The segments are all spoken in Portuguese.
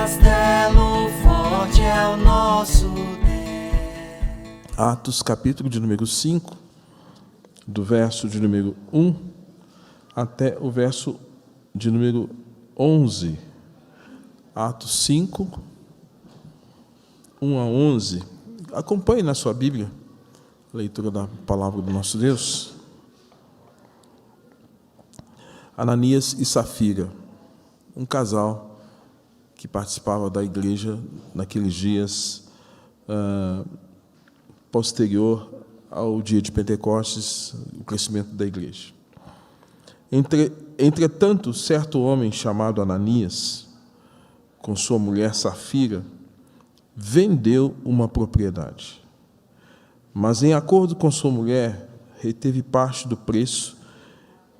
castelo forte é o nosso Deus. Atos, capítulo de número 5, do verso de número 1 até o verso de número 11. Atos 5, 1 a 11. Acompanhe na sua Bíblia a leitura da palavra do nosso Deus. Ananias e Safira, um casal que participava da igreja naqueles dias posterior ao dia de Pentecostes, o crescimento da igreja. Entretanto, certo homem chamado Ananias, com sua mulher Safira, vendeu uma propriedade. Mas, em acordo com sua mulher, reteve parte do preço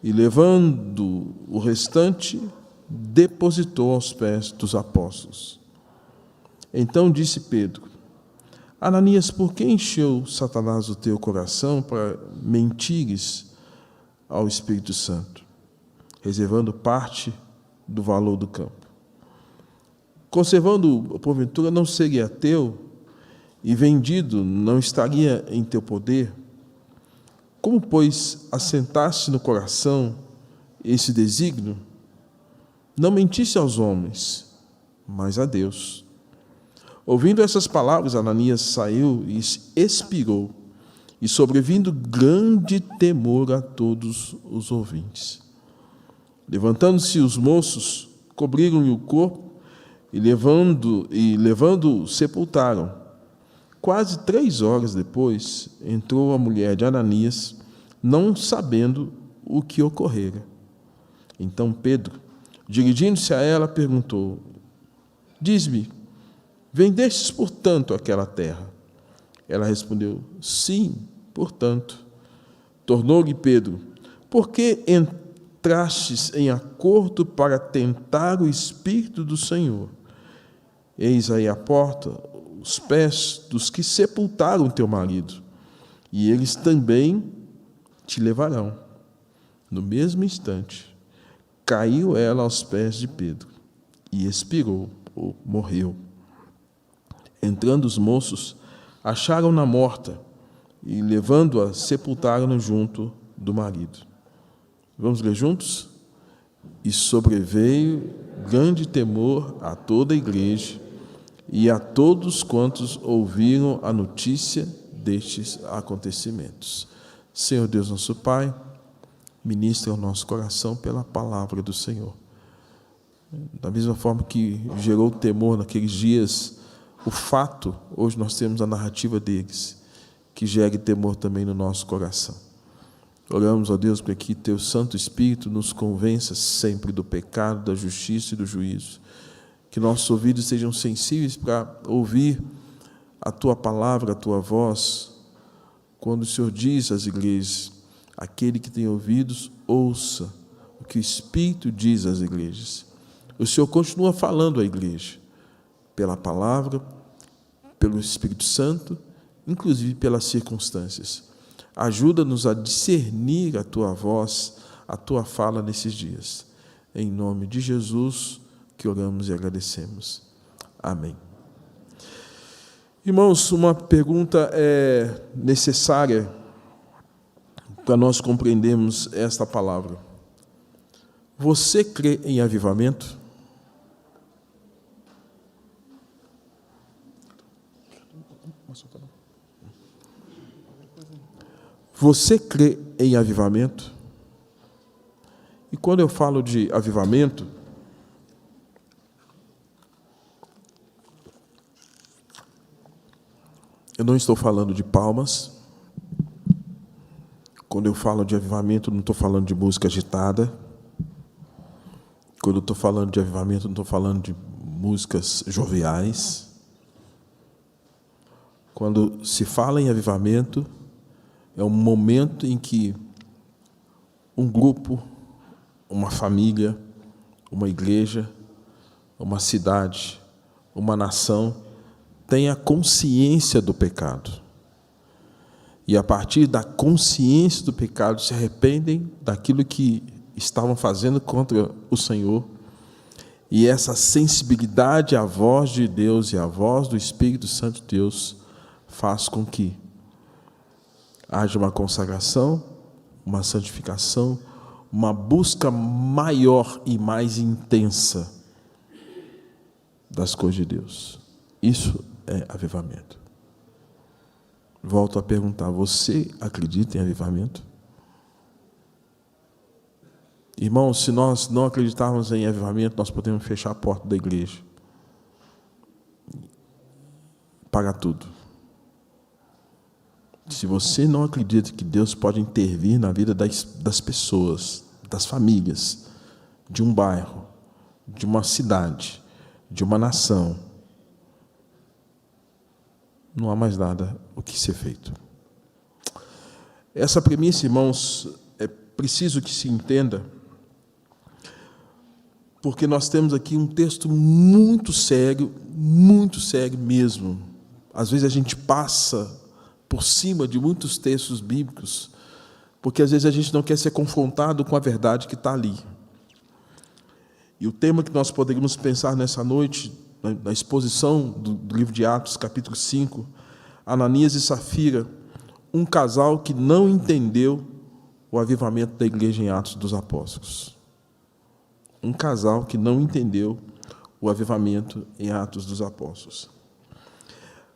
e, levando o restante, depositou aos pés dos apóstolos. Então disse Pedro: Ananias, por que encheu Satanás o teu coração para mentires ao Espírito Santo, reservando parte do valor do campo? Conservando, porventura, não seria teu, e vendido não estaria em teu poder? Como, pois, assentaste no coração esse desígnio? Não mentiste aos homens, mas a Deus. Ouvindo essas palavras, Ananias saiu e expirou, e sobrevindo grande temor a todos os ouvintes. Levantando-se os moços, cobriram-lhe o corpo, e levando-o, sepultaram. Quase 3 horas depois, entrou a mulher de Ananias, não sabendo o que ocorrera. Então Pedro, dirigindo-se a ela, perguntou: Diz-me, vendestes, portanto, aquela terra? Ela respondeu: Sim, portanto. Tornou-lhe Pedro: Por que entrastes em acordo para tentar o Espírito do Senhor? Eis aí a porta os pés dos que sepultaram teu marido, e eles também te levarão. No mesmo instante, caiu ela aos pés de Pedro, e expirou, ou morreu. Entrando os moços, acharam-na morta, e levando-a, sepultaram-na junto do marido. Vamos ler juntos? E sobreveio grande temor a toda a igreja, e a todos quantos ouviram a notícia destes acontecimentos. Senhor Deus, nosso Pai, ministra o nosso coração pela palavra do Senhor. Da mesma forma que gerou temor naqueles dias o fato, hoje nós temos a narrativa deles, que gere temor também no nosso coração. Oramos, ó Deus, para que Teu Santo Espírito nos convença sempre do pecado, da justiça e do juízo. Que nossos ouvidos sejam sensíveis para ouvir a Tua palavra, a Tua voz. Quando o Senhor diz às igrejas: aquele que tem ouvidos, ouça o que o Espírito diz às igrejas. O Senhor continua falando à igreja, pela palavra, pelo Espírito Santo, inclusive pelas circunstâncias. Ajuda-nos a discernir a Tua voz, a Tua fala nesses dias. Em nome de Jesus, que oramos e agradecemos. Amém. Irmãos, uma pergunta é necessária para nós compreendermos esta palavra. Você crê em avivamento? Você crê em avivamento? E quando eu falo de avivamento, eu não estou falando de palmas. Quando eu falo de avivamento, não estou falando de música agitada. Quando eu estou falando de avivamento, não estou falando de músicas joviais. Quando se fala em avivamento, é um momento em que um grupo, uma família, uma igreja, uma cidade, uma nação tem a consciência do pecado. E a partir da consciência do pecado se arrependem daquilo que estavam fazendo contra o Senhor E essa sensibilidade à voz de Deus e à voz do Espírito Santo de Deus faz com que haja uma consagração, uma santificação, uma busca maior e mais intensa das coisas de Deus. Isso é avivamento. Volto a perguntar, você acredita em avivamento? Irmãos, se nós não acreditarmos em avivamento, nós podemos fechar a porta da igreja. Pagar tudo. Se você não acredita que Deus pode intervir na vida das pessoas, das famílias, de um bairro, de uma cidade, de uma nação, não há mais nada o que ser feito. Essa premissa, irmãos, é preciso que se entenda, porque nós temos aqui um texto muito sério mesmo. Às vezes a gente passa por cima de muitos textos bíblicos, porque às vezes a gente não quer ser confrontado com a verdade que está ali. E o tema que nós poderíamos pensar nessa noite, na exposição do livro de Atos, capítulo 5, Ananias e Safira, um casal que não entendeu o avivamento da igreja em Atos dos Apóstolos. Um casal que não entendeu o avivamento em Atos dos Apóstolos.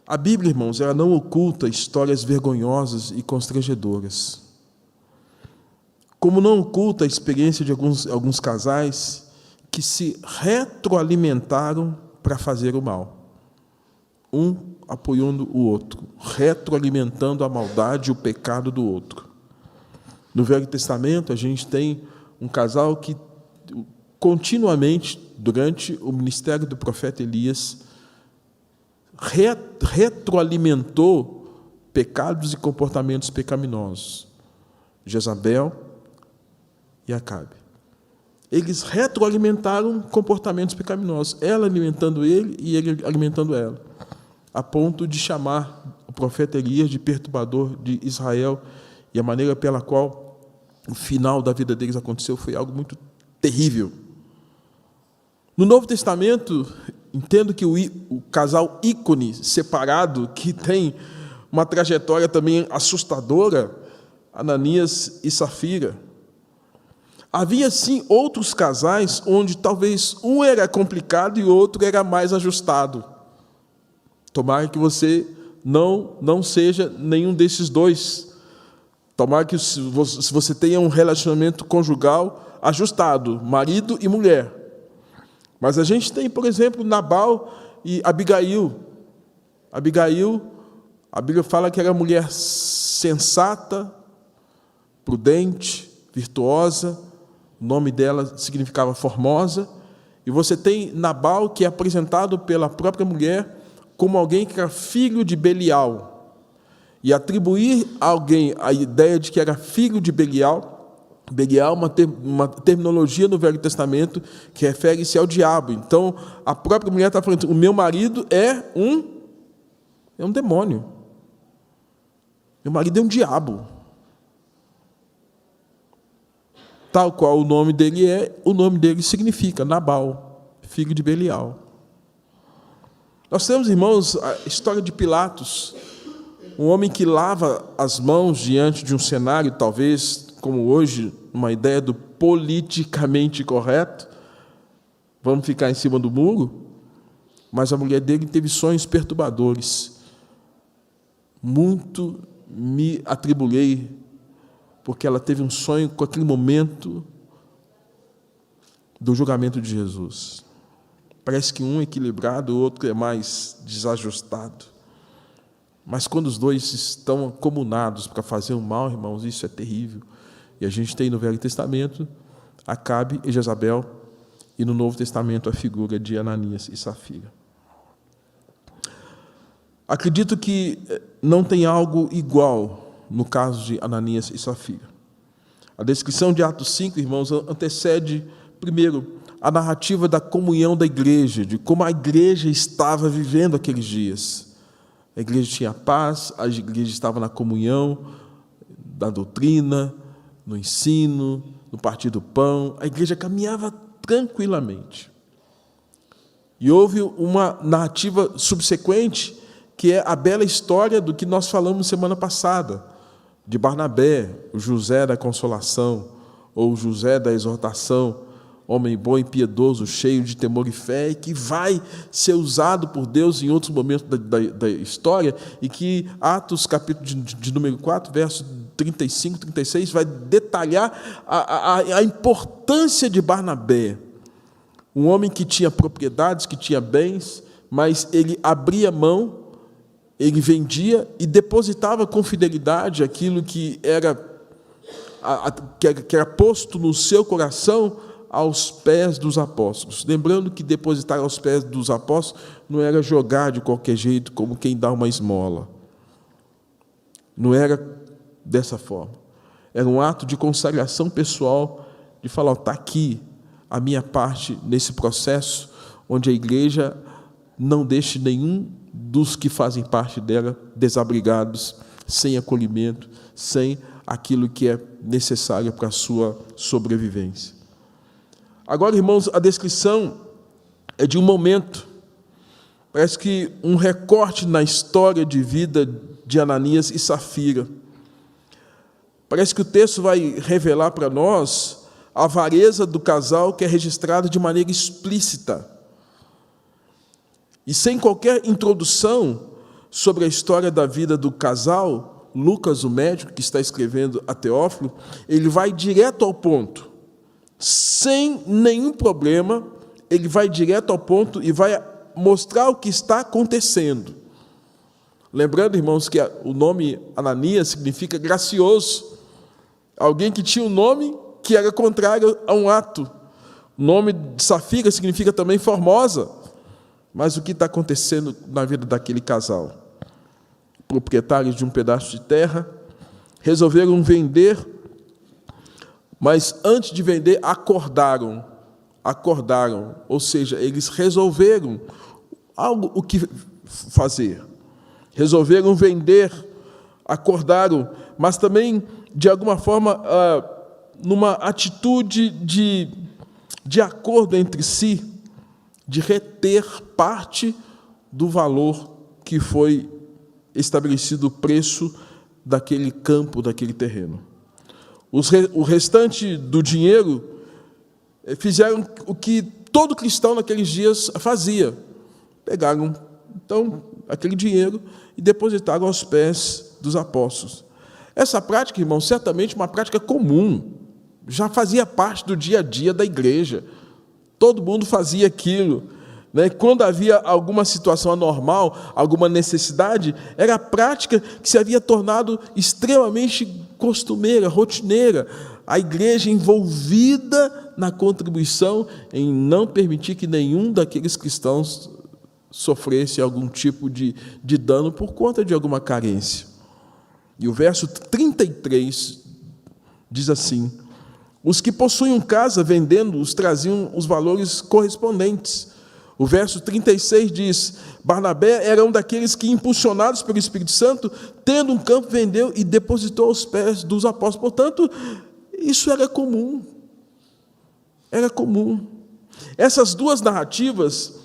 A Bíblia, irmãos, ela não oculta histórias vergonhosas e constrangedoras. Como não oculta a experiência de alguns casais que se retroalimentaram para fazer o mal. Um apoiando o outro, retroalimentando a maldade e o pecado do outro. No Velho Testamento, a gente tem um casal que continuamente, durante o ministério do profeta Elias, retroalimentou pecados e comportamentos pecaminosos. Jezabel e Acabe. Eles retroalimentaram comportamentos pecaminosos, ela alimentando ele e ele alimentando ela, a ponto de chamar o profeta Elias de perturbador de Israel, e a maneira pela qual o final da vida deles aconteceu foi algo muito terrível. No Novo Testamento, entendo que o casal ícone separado, que tem uma trajetória também assustadora, Ananias e Safira. Havia, sim, outros casais onde talvez um era complicado e o outro era mais ajustado. Tomara que você não seja nenhum desses dois. Tomara que se você tenha um relacionamento conjugal ajustado, marido e mulher. Mas a gente tem, por exemplo, Nabal e Abigail. Abigail, a Bíblia fala que era mulher sensata, prudente, virtuosa. O nome dela significava formosa. E você tem Nabal, que é apresentado pela própria mulher como alguém que era filho de Belial. E atribuir a alguém a ideia de que era filho de Belial é uma terminologia no Velho Testamento que refere-se ao diabo. Então, a própria mulher está falando, o meu marido é um demônio. Meu marido é um diabo. Tal qual o nome dele significa Nabal, filho de Belial. Nós temos, irmãos, a história de Pilatos, um homem que lava as mãos diante de um cenário, talvez, como hoje, uma ideia do politicamente correto, vamos ficar em cima do muro, mas a mulher dele teve sonhos perturbadores. Muito me atribulei, porque ela teve um sonho com aquele momento do julgamento de Jesus. Parece que um é equilibrado, o outro é mais desajustado. Mas quando os dois estão comunados para fazer o mal, irmãos, isso é terrível. E a gente tem no Velho Testamento Acabe e Jezabel, e no Novo Testamento a figura de Ananias e Safira. Acredito que não tem algo igual no caso de Ananias e Safira. A descrição de Atos 5, irmãos, antecede, primeiro, a narrativa da comunhão da igreja, de como a igreja estava vivendo aqueles dias. A igreja tinha paz, a igreja estava na comunhão da doutrina, no ensino, no partir do pão. A igreja caminhava tranquilamente. E houve uma narrativa subsequente, que é a bela história do que nós falamos semana passada, de Barnabé, o José da consolação, ou o José da exortação, homem bom e piedoso, cheio de temor e fé, e que vai ser usado por Deus em outros momentos da história, e que Atos, capítulo de número 4, verso 35, 36, vai detalhar a importância de Barnabé. Um homem que tinha propriedades, que tinha bens, mas ele abria mão, ele vendia e depositava com fidelidade aquilo que era posto no seu coração aos pés dos apóstolos. Lembrando que depositar aos pés dos apóstolos não era jogar de qualquer jeito, como quem dá uma esmola. Não era dessa forma. Era um ato de consagração pessoal, de falar, está aqui a minha parte nesse processo, onde a igreja não deixe nenhum dos que fazem parte dela desabrigados, sem acolhimento, sem aquilo que é necessário para a sua sobrevivência. Agora, irmãos, a descrição é de um momento, parece que um recorte na história de vida de Ananias e Safira. Parece que o texto vai revelar para nós a avareza do casal, que é registrada de maneira explícita. E sem qualquer introdução sobre a história da vida do casal, Lucas, o médico, que está escrevendo a Teófilo, ele vai direto ao ponto. Sem nenhum problema, ele vai direto ao ponto e vai mostrar o que está acontecendo. Lembrando, irmãos, que o nome Ananias significa gracioso. Alguém que tinha um nome que era contrário a um ato. O nome de Safira significa também formosa. Mas o que está acontecendo na vida daquele casal? Proprietários de um pedaço de terra, resolveram vender, mas antes de vender, acordaram, ou seja, eles resolveram o que fazer. Resolveram vender, acordaram, mas também, de alguma forma, numa atitude de acordo entre si, de reter parte do valor que foi estabelecido o preço daquele campo, daquele terreno. O restante do dinheiro fizeram o que todo cristão naqueles dias fazia. Pegaram, então, aquele dinheiro e depositaram aos pés dos apóstolos. Essa prática, irmão, certamente uma prática comum, já fazia parte do dia a dia da igreja. Todo mundo fazia aquilo. Quando havia alguma situação anormal, alguma necessidade, era a prática que se havia tornado extremamente costumeira, rotineira. A igreja envolvida na contribuição em não permitir que nenhum daqueles cristãos sofresse algum tipo de dano por conta de alguma carência. E o verso 33 diz assim: os que possuíam casa, vendendo-os, traziam os valores correspondentes. O verso 36 diz: Barnabé era um daqueles que, impulsionados pelo Espírito Santo, tendo um campo, vendeu e depositou aos pés dos apóstolos. Portanto, isso era comum. Era comum. Essas duas narrativas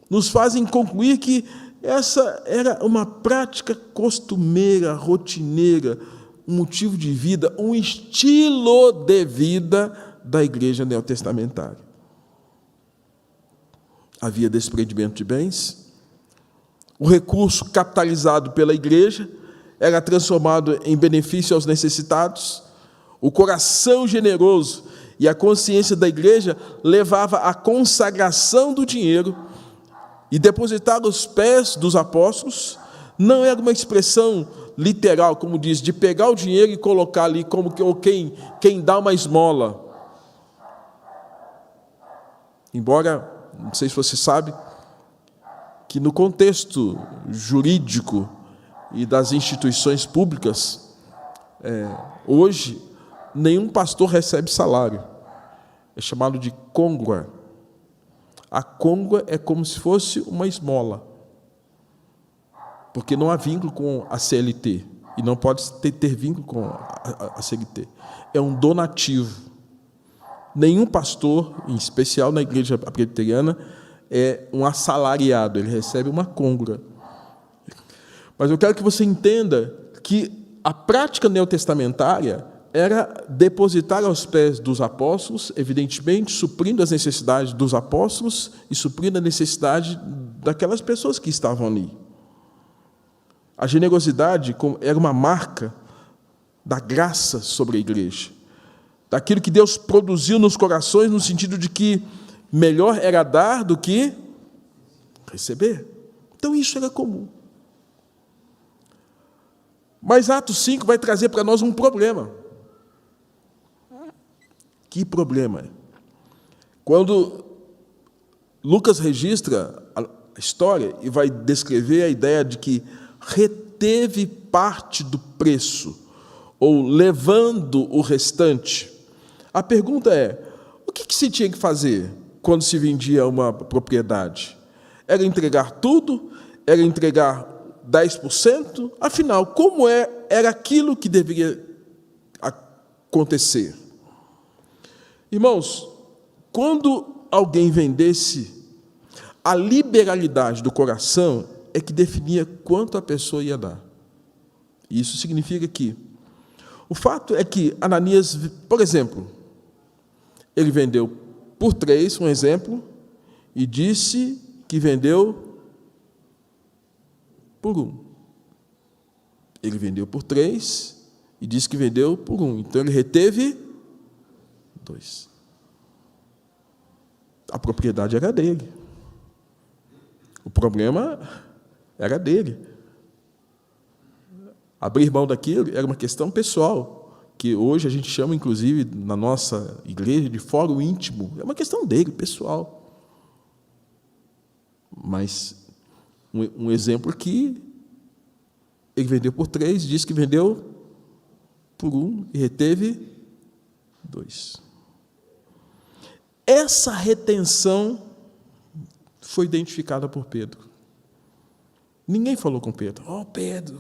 nos fazem concluir que essa era uma prática costumeira, rotineira, um motivo de vida, um estilo de vida da igreja neotestamentária. Havia desprendimento de bens, o recurso capitalizado pela igreja era transformado em benefício aos necessitados, o coração generoso e a consciência da igreja levava à consagração do dinheiro e depositar aos pés dos apóstolos. Não era uma expressão literal, como diz, de pegar o dinheiro e colocar ali como quem dá uma esmola. Embora, não sei se você sabe, que no contexto jurídico e das instituições públicas, hoje, nenhum pastor recebe salário. É chamado de côngua. A côngua é como se fosse uma esmola, porque não há vínculo com a CLT, e não pode ter vínculo com a CLT. É um donativo. Nenhum pastor, em especial na igreja presbiteriana, é um assalariado, ele recebe uma côngora. Mas eu quero que você entenda que a prática neotestamentária era depositar aos pés dos apóstolos, evidentemente, suprindo as necessidades dos apóstolos e suprindo a necessidade daquelas pessoas que estavam ali. A generosidade era uma marca da graça sobre a igreja, daquilo que Deus produziu nos corações, no sentido de que melhor era dar do que receber. Então, isso era comum. Mas Atos 5 vai trazer para nós um problema. Que problema? Quando Lucas registra a história e vai descrever a ideia de que reteve parte do preço, ou levando o restante, a pergunta é, o que se tinha que fazer quando se vendia uma propriedade? Era entregar tudo? Era entregar 10%? Afinal, como era aquilo que deveria acontecer? Irmãos, quando alguém vendesse, a liberalidade do coração é que definia quanto a pessoa ia dar. Isso significa que o fato é que Ananias, por exemplo, ele vendeu por 3, um exemplo, e disse que vendeu por 1. Ele vendeu por 3 e disse que vendeu por 1. Então, ele reteve 2. A propriedade era dele. O problema era dele. Abrir mão daquilo era uma questão pessoal, que hoje a gente chama, inclusive, na nossa igreja, de fórum íntimo. É uma questão dele, pessoal. Mas, um exemplo aqui, ele vendeu por 3, disse que vendeu por 1 e reteve 2. Essa retenção foi identificada por Pedro. Ninguém falou com Pedro. Oh, Pedro,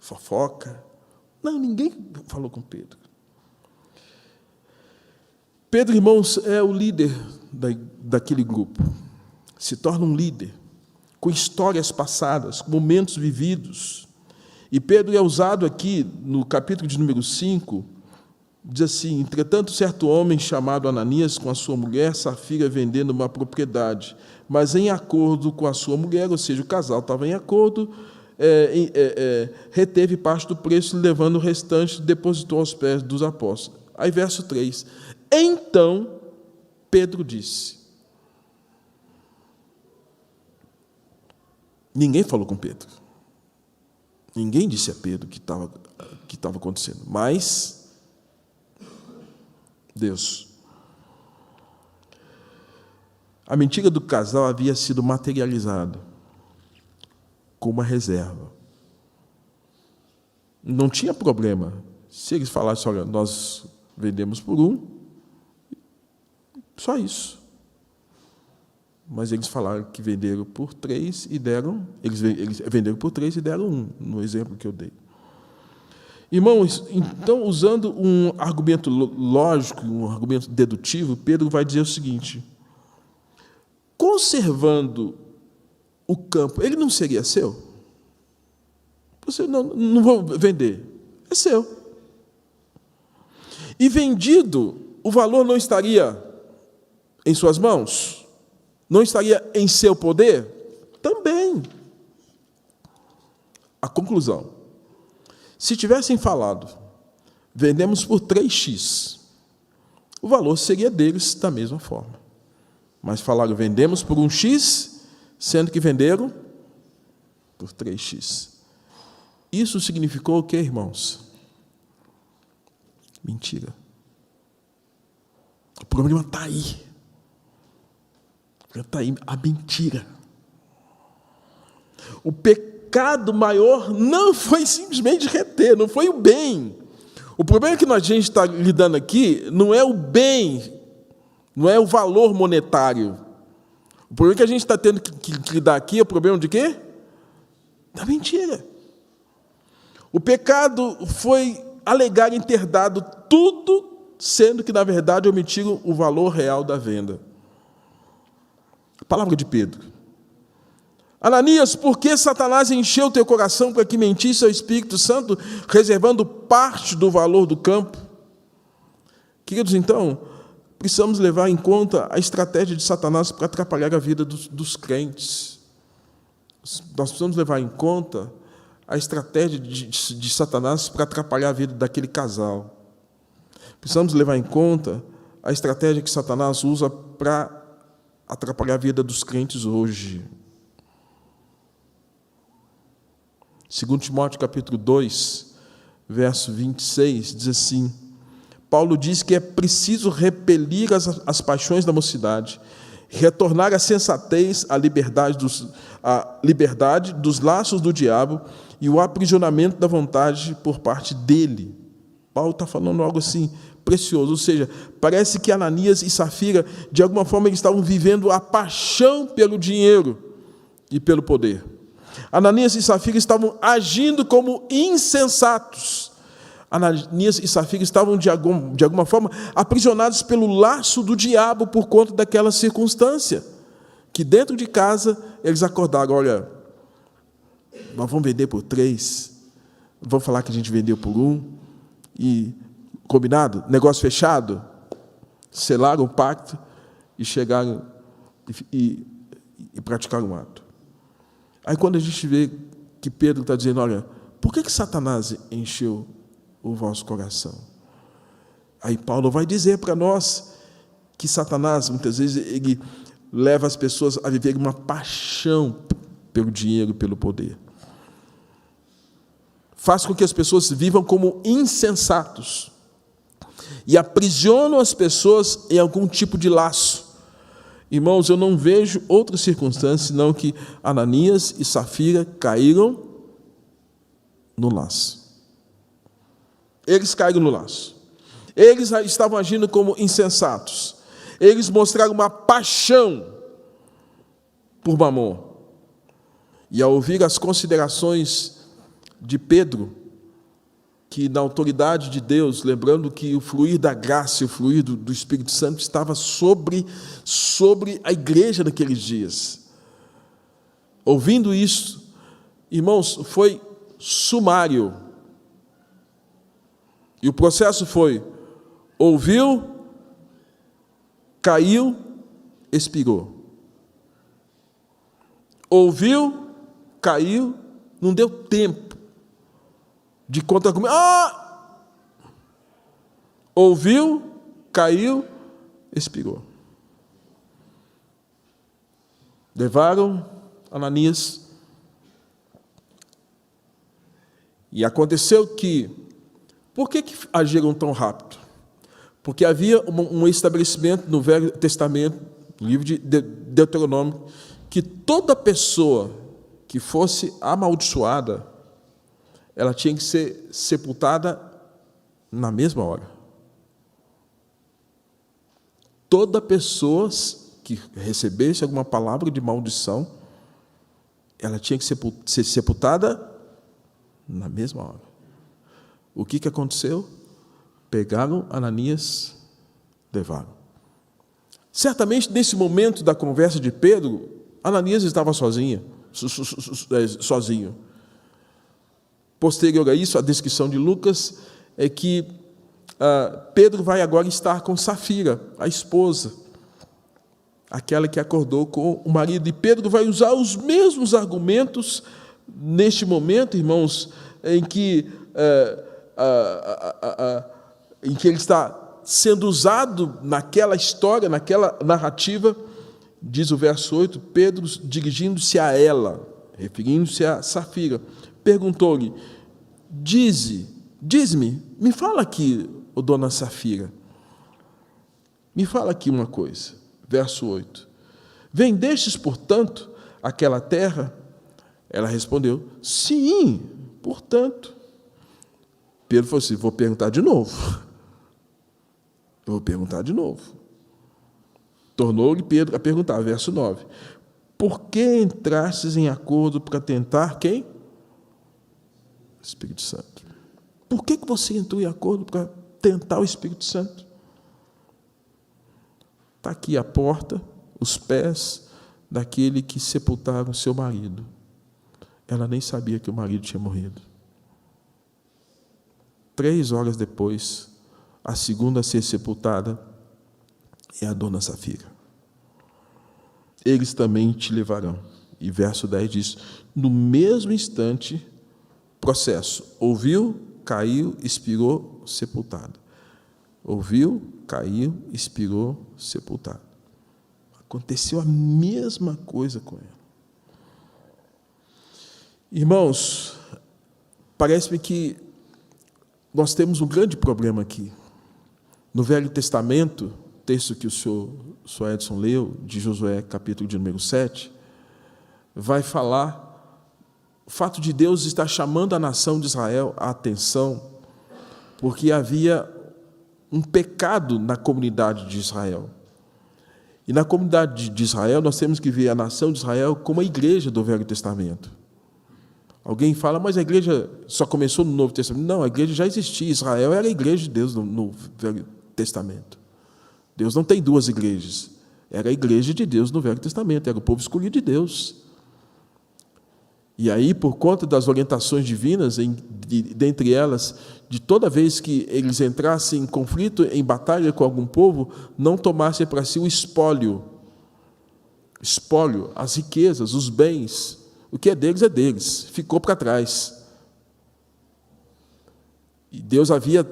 fofoca. Não, ninguém falou com Pedro. Pedro, irmãos, é o líder daquele grupo. Se torna um líder, com histórias passadas, momentos vividos. E Pedro é usado aqui, no capítulo de número 5, diz assim, entretanto, certo homem chamado Ananias, com a sua mulher, Safira, vendendo uma propriedade, mas em acordo com a sua mulher, ou seja, o casal estava em acordo, reteve parte do preço, levando o restante, depositou aos pés dos apóstolos. Aí, verso 3. Então, Pedro disse. Ninguém falou com Pedro. Ninguém disse a Pedro que estava acontecendo. Mas, Deus. A mentira do casal havia sido materializada com uma reserva. Não tinha problema se eles falassem, olha, nós vendemos por 1, só isso. Mas eles falaram que venderam por 3 e deram, eles venderam por 3 e deram 1, no exemplo que eu dei. Irmãos, então, usando um argumento lógico, um argumento dedutivo, Pedro vai dizer o seguinte: conservando o campo, ele não seria seu? Você não vou vender, é seu. E vendido, o valor não estaria em suas mãos? Não estaria em seu poder? Também. A conclusão. Se tivessem falado, vendemos por 3x, o valor seria deles da mesma forma. Mas falaram, vendemos por 1x, sendo que venderam por 3x. Isso significou o quê, irmãos? Mentira. O problema está aí. Está aí a mentira. O pecado maior não foi simplesmente reter, não foi o bem. O problema que a gente está lidando aqui não é o bem, não é o valor monetário. O problema que a gente está tendo que lidar aqui é o problema de quê? Da mentira. O pecado foi alegarem ter dado tudo, sendo que, na verdade, omitiram o valor real da venda. Palavra de Pedro. Ananias, por que Satanás encheu teu coração para que mentisse ao Espírito Santo, reservando parte do valor do campo? Queridos, então, precisamos levar em conta a estratégia de Satanás para atrapalhar a vida dos crentes. Nós precisamos levar em conta a estratégia de Satanás para atrapalhar a vida daquele casal. Precisamos levar em conta a estratégia que Satanás usa para atrapalhar a vida dos crentes hoje. 2 Timóteo capítulo 2, verso 26, diz assim: Paulo diz que é preciso repelir as paixões da mocidade, retornar à sensatez, à liberdade dos laços do diabo e o aprisionamento da vontade por parte dele. Paulo está falando algo assim precioso, ou seja, parece que Ananias e Safira, de alguma forma, eles estavam vivendo a paixão pelo dinheiro e pelo poder. Ananias e Safira estavam agindo como insensatos. Ananias e Safira estavam, de alguma forma, aprisionados pelo laço do diabo por conta daquela circunstância, que dentro de casa eles acordaram: olha, nós vamos vender por 3, vamos falar que a gente vendeu por 1, e combinado, negócio fechado, selaram o pacto e chegaram e praticaram o ato. Aí quando a gente vê que Pedro está dizendo: olha, por que Satanás encheu o vosso coração? Aí Paulo vai dizer para nós que Satanás, muitas vezes, ele leva as pessoas a viver uma paixão pelo dinheiro e pelo poder. Faz com que as pessoas vivam como insensatos e aprisionam as pessoas em algum tipo de laço. Irmãos, eu não vejo outra circunstância senão que Ananias e Safira caíram no laço. Eles caíram no laço. Eles estavam agindo como insensatos. Eles mostraram uma paixão por Mamon. E ao ouvir as considerações de Pedro, que na autoridade de Deus, lembrando que o fluir da graça e o fluir do Espírito Santo estava sobre a igreja naqueles dias. Ouvindo isso, irmãos, foi sumário. E o processo foi: ouviu, caiu, expirou. Ouviu, caiu, não deu tempo de contra-argumento. Ouviu, caiu, expirou. Levaram Ananias. E aconteceu que, por que agiram tão rápido? Porque havia um estabelecimento no Velho Testamento, no livro de Deuteronômio, que toda pessoa que fosse amaldiçoada, ela tinha que ser sepultada na mesma hora. Toda pessoa que recebesse alguma palavra de maldição, ela tinha que ser sepultada na mesma hora. O que aconteceu? Pegaram Ananias, levaram. Certamente, nesse momento da conversa de Pedro, Ananias estava sozinho. Posterior a isso, a descrição de Lucas é que Pedro vai agora estar com Safira, a esposa, aquela que acordou com o marido. E Pedro vai usar os mesmos argumentos neste momento, irmãos, em que ele está sendo usado naquela história, naquela narrativa. Diz o verso 8, Pedro, dirigindo-se a ela, referindo-se a Safira, perguntou-lhe: diz-me, me fala aqui, ô dona Safira, me fala aqui uma coisa. Verso 8, vendestes, portanto, aquela terra? Ela respondeu: sim, portanto. Pedro falou assim: vou perguntar de novo. Eu vou perguntar de novo. Tornou-lhe Pedro a perguntar, verso 9: por que entrastes em acordo para tentar quem? Espírito Santo. Por que você entrou em acordo para tentar o Espírito Santo? Está aqui a porta, os pés, daquele que sepultaram seu marido. Ela nem sabia que o marido tinha morrido. 3 horas depois, a segunda a ser sepultada é a dona Safira. Eles também te levarão. E verso 10 diz, no mesmo instante, processo. Ouviu, caiu, expirou, sepultado. Ouviu, caiu, expirou, sepultado. Aconteceu a mesma coisa com ela. Irmãos, parece-me que nós temos um grande problema aqui. No Velho Testamento, texto que o senhor Edson leu, de Josué, capítulo de número 7, vai falar o fato de Deus estar chamando a nação de Israel a atenção, porque havia um pecado na comunidade de Israel. E na comunidade de Israel, nós temos que ver a nação de Israel como a igreja do Velho Testamento. Alguém fala, mas a igreja só começou no Novo Testamento. Não, a igreja já existia. Israel era a igreja de Deus no Velho Testamento. Deus não tem 2 igrejas. Era a igreja de Deus no Velho Testamento. Era o povo escolhido de Deus. E aí, por conta das orientações divinas, dentre elas, de toda vez que eles entrassem em conflito, em batalha com algum povo, não tomassem para si o espólio, as riquezas, os bens. O que é deles, ficou para trás. E Deus havia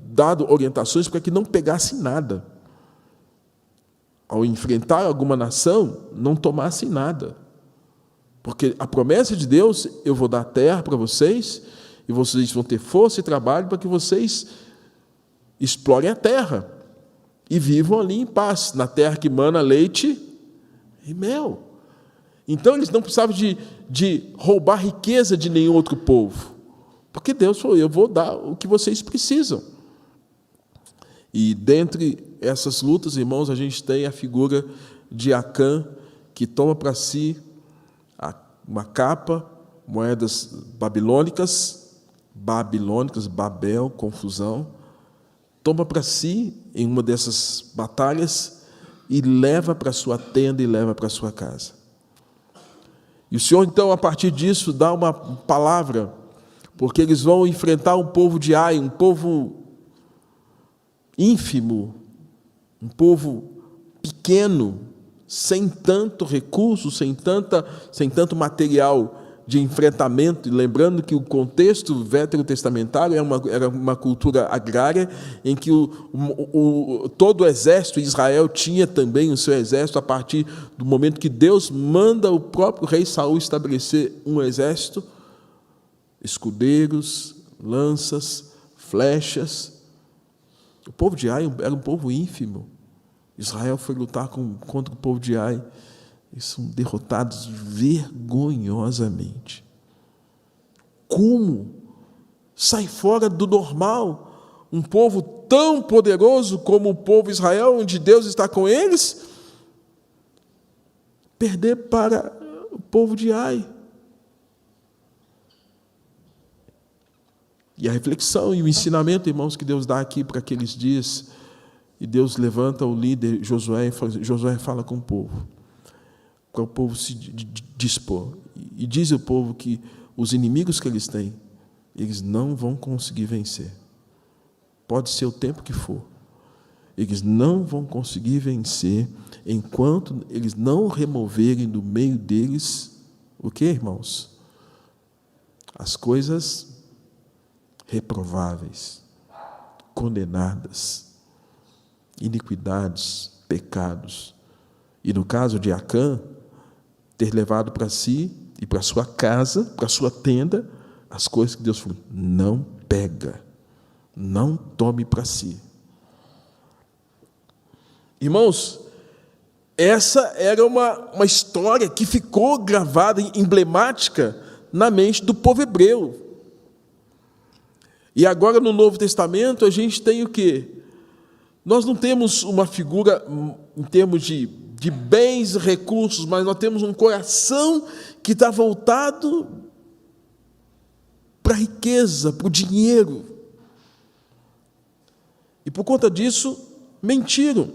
dado orientações para que não pegasse nada. Ao enfrentar alguma nação, não tomasse nada. Porque a promessa de Deus, eu vou dar terra para vocês, e vocês vão ter força e trabalho para que vocês explorem a terra e vivam ali em paz, na terra que mana leite e mel. Então, eles não precisavam de roubar riqueza de nenhum outro povo, porque Deus falou, eu vou dar o que vocês precisam. E dentre essas lutas, irmãos, a gente tem a figura de Acã, que toma para si uma capa, moedas babilônicas, Babel, confusão, toma para si em uma dessas batalhas e leva para sua tenda e leva para sua casa. E o Senhor, então, a partir disso, dá uma palavra, porque eles vão enfrentar um povo de Ai, um povo ínfimo, um povo pequeno, sem tanto recurso, sem tanto material de enfrentamento. E lembrando que o contexto veterotestamentário era uma cultura agrária, em que todo o exército de Israel tinha também o seu exército, a partir do momento que Deus manda o próprio rei Saul estabelecer um exército, escudeiros, lanças, flechas. O povo de Ai era um povo ínfimo. Israel foi lutar contra o povo de Ai e são derrotados vergonhosamente. Como sai fora do normal um povo tão poderoso como o povo de Israel, onde Deus está com eles, perder para o povo de Ai? E a reflexão e o ensinamento, irmãos, que Deus dá aqui para aqueles dias, e Deus levanta o líder Josué e Josué fala com o povo, para o povo se dispor. E diz ao povo que os inimigos que eles têm, eles não vão conseguir vencer. Pode ser o tempo que for. Eles não vão conseguir vencer enquanto eles não removerem do meio deles o que, irmãos? As coisas reprováveis, condenadas, iniquidades, pecados. E no caso de Acã, ter levado para si e para sua casa, para sua tenda, as coisas que Deus falou, não pega, não tome para si. Irmãos, essa era uma história que ficou gravada, emblemática, na mente do povo hebreu. E agora no Novo Testamento a gente tem o quê? Nós não temos uma figura em termos de bens e recursos, mas nós temos um coração que está voltado para a riqueza, para o dinheiro. E por conta disso, mentiram.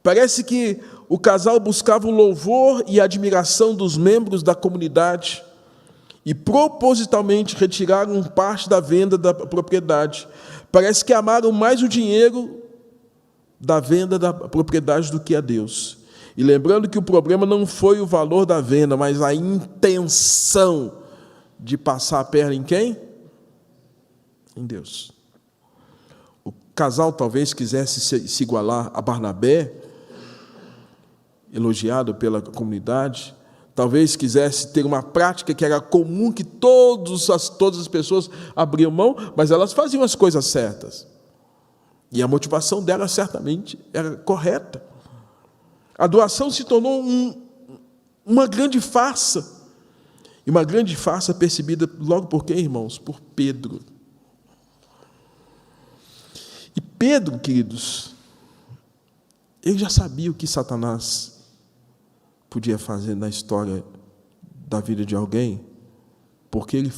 Parece que o casal buscava o louvor e a admiração dos membros da comunidade e propositalmente retiraram parte da venda da propriedade. Parece que amaram mais o dinheiro da venda da propriedade do que a Deus. E lembrando que o problema não foi o valor da venda, mas a intenção de passar a perna em quem? Em Deus. O casal talvez quisesse se igualar a Barnabé, elogiado pela comunidade, talvez quisesse ter uma prática que era comum, que todas as pessoas abriam mão, mas elas faziam as coisas certas. E a motivação delas certamente era correta. A doação se tornou uma grande farsa. E uma grande farsa percebida logo por quem, irmãos? Por Pedro. E Pedro, queridos, ele já sabia o que Satanás podia fazer na história da vida de alguém, porque ele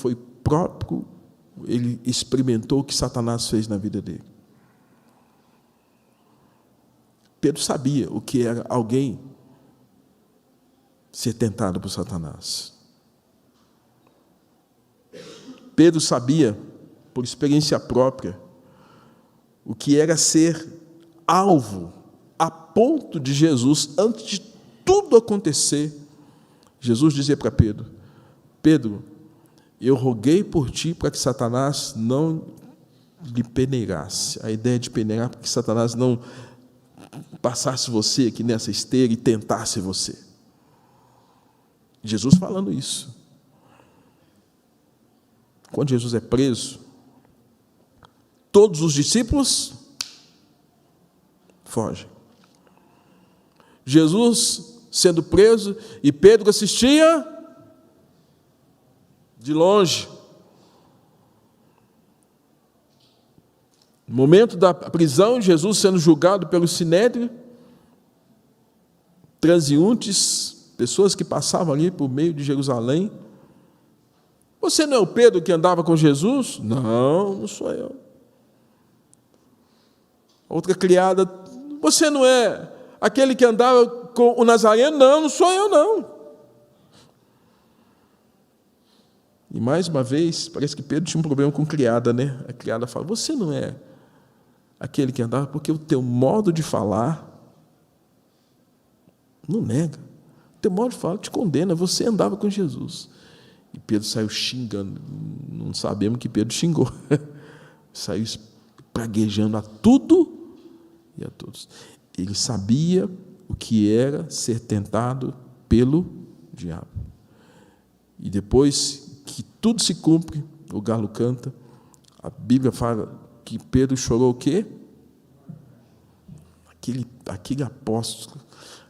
experimentou o que Satanás fez na vida dele. Pedro sabia o que era alguém ser tentado por Satanás. Pedro sabia, por experiência própria, o que era ser alvo, a ponto de Jesus, antes de tudo acontecer, Jesus dizia para Pedro: Pedro, eu roguei por ti para que Satanás não lhe peneirasse. A ideia de peneirar para que Satanás não passasse você aqui nessa esteira e tentasse você. Jesus falando isso. Quando Jesus é preso, todos os discípulos fogem. Jesus sendo preso e Pedro assistia de longe. No momento da prisão, Jesus sendo julgado pelo Sinédrio, transeuntes, pessoas que passavam ali por meio de Jerusalém: você não é o Pedro que andava com Jesus? Não, não sou eu. Outra criada: você não é aquele que andava com o Nazareno? Não, não sou eu, não. E mais uma vez, parece que Pedro tinha um problema com criada, né? A criada fala: você não é aquele que andava, porque o teu modo de falar não nega. O teu modo de falar te condena, você andava com Jesus. E Pedro saiu xingando, não sabemos que Pedro xingou. Saiu praguejando a tudo e a todos. Ele sabia o que era ser tentado pelo diabo. E depois que tudo se cumpre, o galo canta, a Bíblia fala que Pedro chorou o quê? Aquele apóstolo,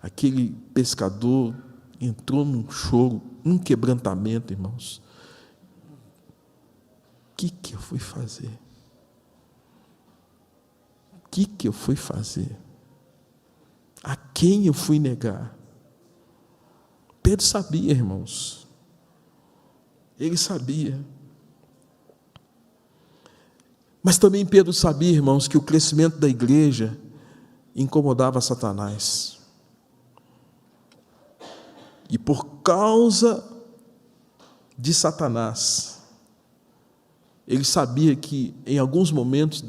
aquele pescador entrou num choro, num quebrantamento, irmãos. O que eu fui fazer? O que eu fui fazer? A quem eu fui negar? Pedro sabia, irmãos. Ele sabia. Mas também Pedro sabia, irmãos, que o crescimento da igreja incomodava Satanás. E por causa de Satanás, ele sabia que em alguns momentos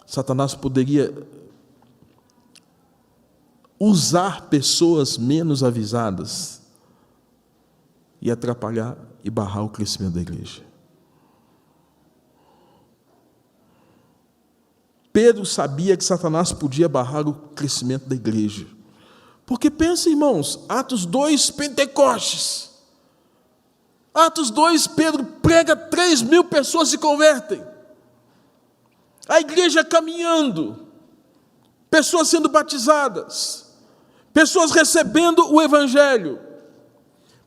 Satanás poderia usar pessoas menos avisadas e atrapalhar e barrar o crescimento da igreja. Pedro sabia que Satanás podia barrar o crescimento da igreja. Porque pensa, irmãos, Atos 2, Pentecostes. Atos 2, Pedro prega, 3.000 pessoas se convertem. A igreja caminhando, pessoas sendo batizadas, pessoas recebendo o evangelho,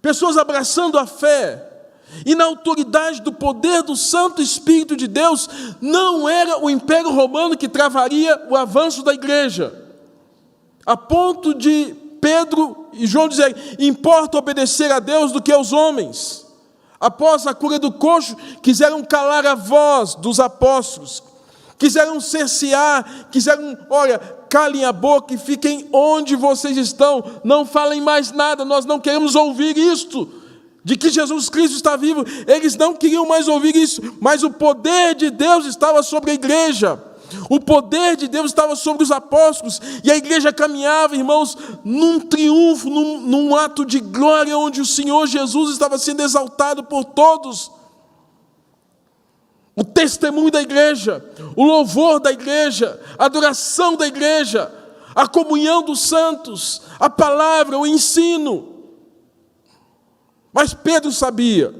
pessoas abraçando a fé. E na autoridade do poder do Santo Espírito de Deus, não era o Império Romano que travaria o avanço da igreja. A ponto de Pedro e João dizerem: importa obedecer a Deus do que aos homens. Após a cura do coxo, quiseram calar a voz dos apóstolos, quiseram cercear, calem a boca e fiquem onde vocês estão, não falem mais nada, nós não queremos ouvir isto, de que Jesus Cristo está vivo. Eles não queriam mais ouvir isso, mas o poder de Deus estava sobre a igreja, o poder de Deus estava sobre os apóstolos, e a igreja caminhava, irmãos, num triunfo, num ato de glória, onde o Senhor Jesus estava sendo exaltado por todos. O testemunho da igreja, o louvor da igreja, a adoração da igreja, a comunhão dos santos, a palavra, o ensino. Mas Pedro sabia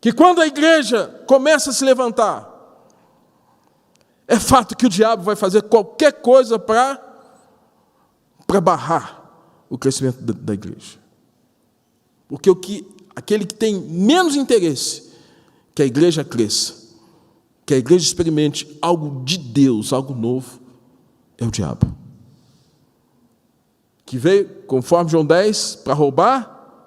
que quando a igreja começa a se levantar, é fato que o diabo vai fazer qualquer coisa para barrar o crescimento da igreja. Porque aquele que tem menos interesse que a igreja cresça, que a igreja experimente algo de Deus, algo novo, é o diabo. Que veio, conforme João 10, para roubar,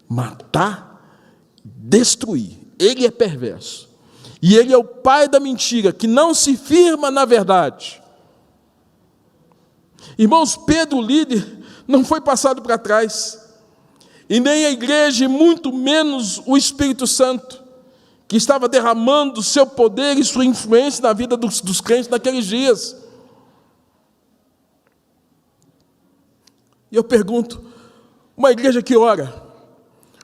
matar, destruir. Ele é perverso. E ele é o pai da mentira, que não se firma na verdade. Irmãos, Pedro, o líder, não foi passado para trás. E nem a igreja, e muito menos o Espírito Santo, que estava derramando seu poder e sua influência na vida dos crentes naqueles dias. E eu pergunto, uma igreja que ora,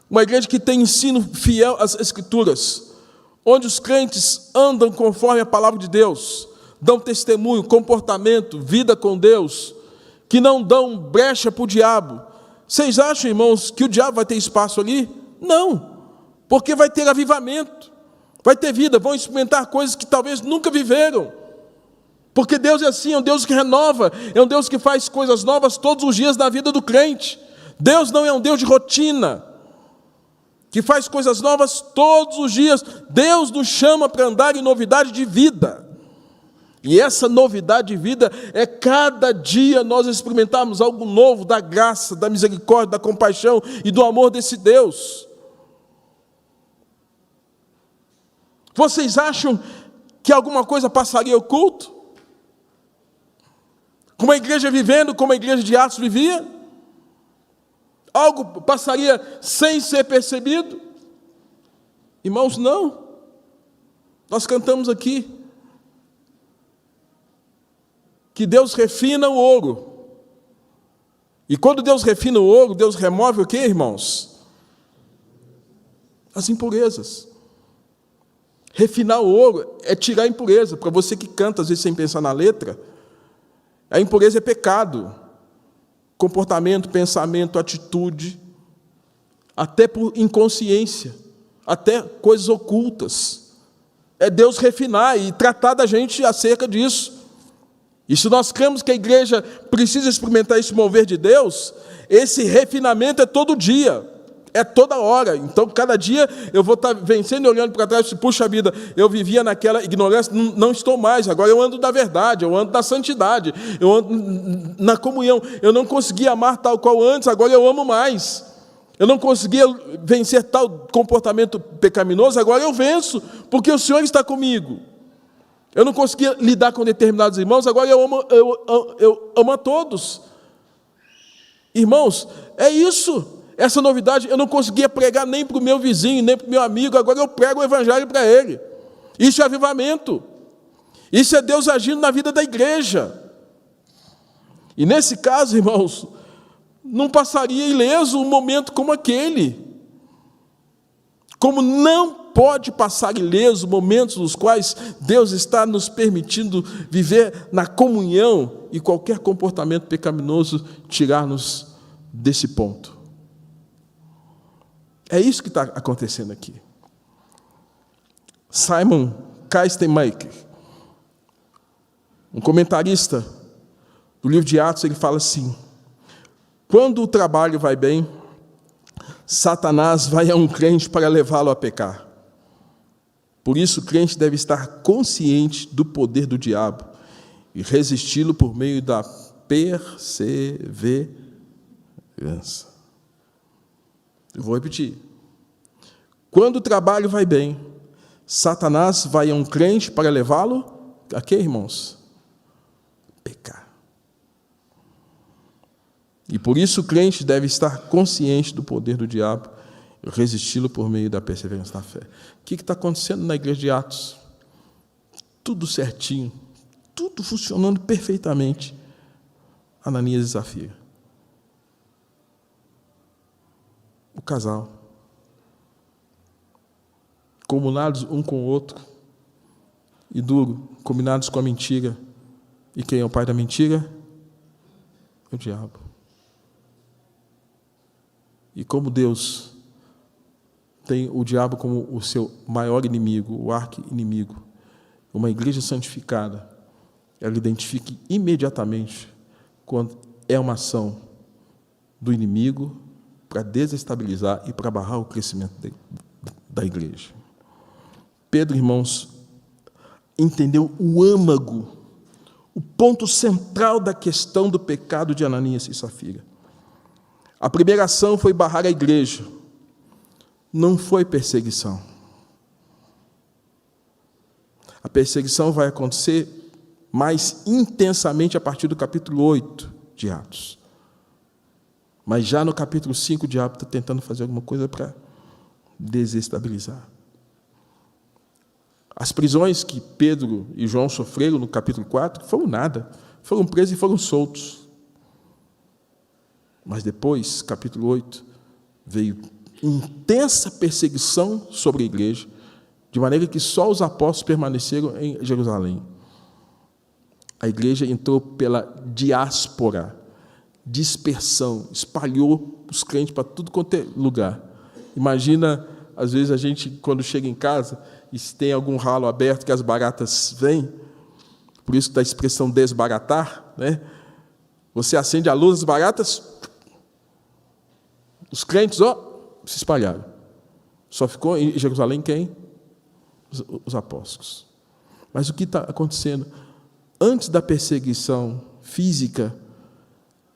uma igreja que tem ensino fiel às Escrituras, onde os crentes andam conforme a palavra de Deus, dão testemunho, comportamento, vida com Deus, que não dão brecha para o diabo. Vocês acham, irmãos, que o diabo vai ter espaço ali? Não, porque vai ter avivamento, vai ter vida, vão experimentar coisas que talvez nunca viveram. Porque Deus é assim, é um Deus que renova, é um Deus que faz coisas novas todos os dias na vida do crente. Deus não é um Deus de rotina, que faz coisas novas todos os dias. Deus nos chama para andar em novidade de vida. E essa novidade de vida é cada dia nós experimentarmos algo novo da graça, da misericórdia, da compaixão e do amor desse Deus. Vocês acham que alguma coisa passaria oculto? Como a igreja vivendo, como a igreja de Atos vivia? Algo passaria sem ser percebido? Irmãos, não. Nós cantamos aqui que Deus refina o ouro. E quando Deus refina o ouro, Deus remove o quê, irmãos? As impurezas. Refinar o ouro é tirar a impureza. Para você que canta, às vezes, sem pensar na letra, a impureza é pecado. Comportamento, pensamento, atitude, até por inconsciência, até coisas ocultas. É Deus refinar e tratar da gente acerca disso. E se nós cremos que a igreja precisa experimentar esse mover de Deus, esse refinamento é todo dia, é toda hora. Então, cada dia eu vou estar vencendo e olhando para trás, puxa vida, eu vivia naquela ignorância, não estou mais, agora eu ando da verdade, eu ando da santidade, eu ando na comunhão, eu não conseguia amar tal qual antes, agora eu amo mais. Eu não conseguia vencer tal comportamento pecaminoso, agora eu venço, porque o Senhor está comigo. Eu não conseguia lidar com determinados irmãos, agora eu amo a todos. Irmãos, é isso, essa novidade. Eu não conseguia pregar nem para o meu vizinho, nem para o meu amigo, agora eu prego o evangelho para ele. Isso é avivamento. Isso é Deus agindo na vida da igreja. E nesse caso, irmãos, não passaria ileso um momento como aquele. Como não pode passar ileso momentos nos quais Deus está nos permitindo viver na comunhão e qualquer comportamento pecaminoso tirar-nos desse ponto. É isso que está acontecendo aqui. Simon Keistenmaker, um comentarista do livro de Atos, ele fala assim: quando o trabalho vai bem, Satanás vai a um crente para levá-lo a pecar. Por isso, o crente deve estar consciente do poder do diabo e resisti-lo por meio da perseverança. Eu vou repetir. Quando o trabalho vai bem, Satanás vai a um crente para levá-lo A quê, irmãos? Pecar. E por isso o crente deve estar consciente do poder do diabo e resisti-lo por meio da perseverança na fé. O que está acontecendo na igreja de Atos? Tudo certinho, tudo funcionando perfeitamente. Ananias e Safira. O casal. Comunados um com o outro. E duro, combinados com a mentira. E quem é o pai da mentira? O diabo. E como Deus tem o diabo como o seu maior inimigo, o arqui-inimigo, uma igreja santificada, ela identifica imediatamente quando é uma ação do inimigo para desestabilizar e para barrar o crescimento da igreja. Pedro, irmãos, entendeu o âmago, o ponto central da questão do pecado de Ananias e Safira. A primeira ação foi barrar a igreja, não foi perseguição. A perseguição vai acontecer mais intensamente a partir do capítulo 8 de Atos. Mas já no capítulo 5 o diabo está tentando fazer alguma coisa para desestabilizar. As prisões que Pedro e João sofreram no capítulo 4 foram nada. Foram presos e foram soltos. Mas depois, capítulo 8, veio intensa perseguição sobre a igreja, de maneira que só os apóstolos permaneceram em Jerusalém. A igreja entrou pela diáspora, dispersão, espalhou os crentes para tudo quanto é lugar. Imagina, às vezes, a gente, quando chega em casa, e se tem algum ralo aberto que as baratas vêm, por isso da expressão desbaratar, né? Você acende a luz, as baratas, os crentes, se espalharam. Só ficou em Jerusalém quem? Os apóstolos. Mas o que está acontecendo? Antes da perseguição física,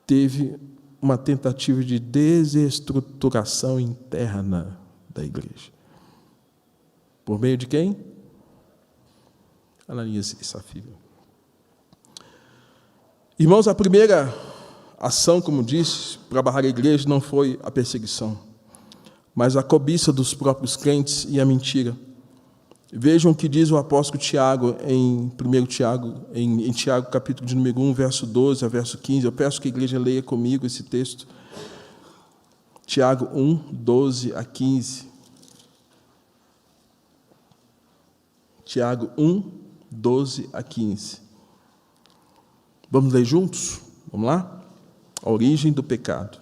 teve uma tentativa de desestruturação interna da igreja. Por meio de quem? Ananias e Safira. Irmãos, a primeira ação, como disse, para barrar a igreja não foi a perseguição, mas a cobiça dos próprios crentes e a mentira. Vejam o que diz o apóstolo Tiago em Tiago, capítulo de número 1, verso 12 a verso 15. Eu peço que a igreja leia comigo esse texto. Tiago 1, 12 a 15. Tiago 1, 12 a 15. Vamos ler juntos? Vamos lá? A origem do pecado.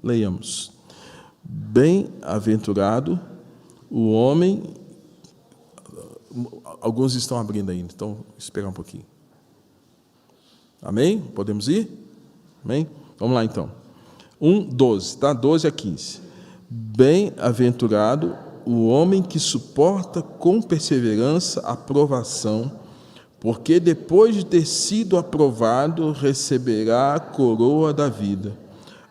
Leiamos. Bem-aventurado o homem... Alguns estão abrindo ainda, então esperar um pouquinho. Amém? Podemos ir? Amém? Vamos lá então. 1, 12, tá? 12 a 15. Bem-aventurado o homem que suporta com perseverança a provação, porque depois de ter sido aprovado, receberá a coroa da vida,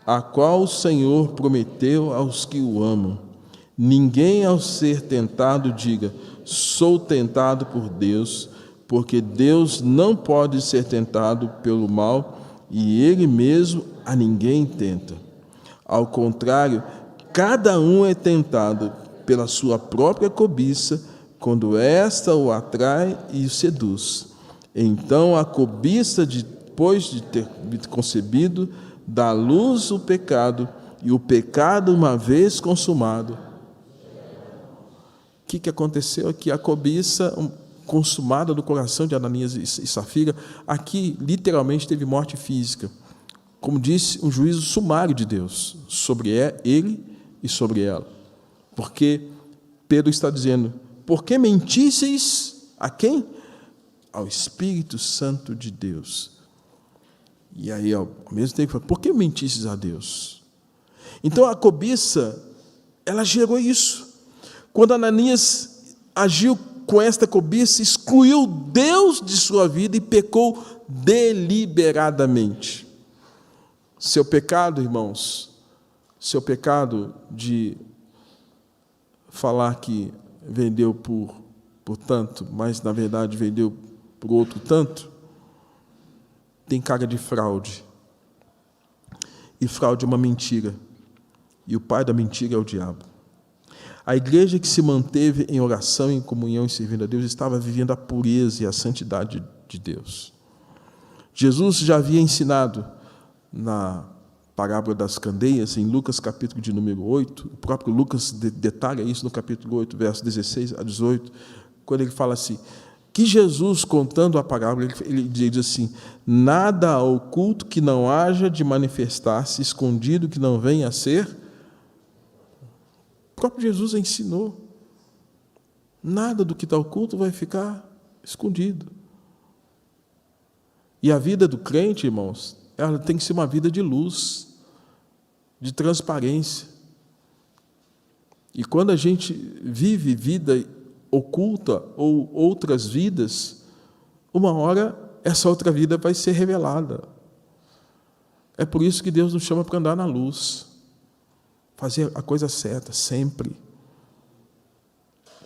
a qual o Senhor prometeu aos que o amam. Ninguém, ao ser tentado, diga: sou tentado por Deus, porque Deus não pode ser tentado pelo mal, e Ele mesmo a ninguém tenta. Ao contrário, cada um é tentado pela sua própria cobiça, quando esta o atrai e o seduz. Então a cobiça, depois de ter concebido, dá à luz o pecado, e o pecado, uma vez consumado. O que aconteceu aqui? A cobiça consumada do coração de Ananias e Safira, aqui literalmente teve morte física. Como disse, um juízo sumário de Deus sobre ele e sobre ela. Porque Pedro está dizendo: por que mentisseis a quem? Ao Espírito Santo de Deus. E aí, ao mesmo tempo, por que mentisseis a Deus? Então a cobiça, ela gerou isso. Quando Ananias agiu com esta cobiça, excluiu Deus de sua vida e pecou deliberadamente. Seu pecado, irmãos, seu pecado de falar que vendeu por tanto, mas na verdade vendeu por outro tanto, tem cara de fraude. E fraude é uma mentira. E o pai da mentira é o diabo. A igreja que se manteve em oração, em comunhão e servindo a Deus, estava vivendo a pureza e a santidade de Deus. Jesus já havia ensinado na parábola das candeias, em Lucas capítulo de número 8, o próprio Lucas detalha isso no capítulo 8, versos 16 a 18, quando ele fala assim, que Jesus, contando a parábola, ele diz assim, nada oculto que não haja de manifestar-se, escondido que não venha a ser. O próprio Jesus ensinou, nada do que está oculto vai ficar escondido. E a vida do crente, irmãos, ela tem que ser uma vida de luz, de transparência. E quando a gente vive vida oculta ou outras vidas, uma hora essa outra vida vai ser revelada. É por isso que Deus nos chama para andar na luz, fazer a coisa certa, sempre.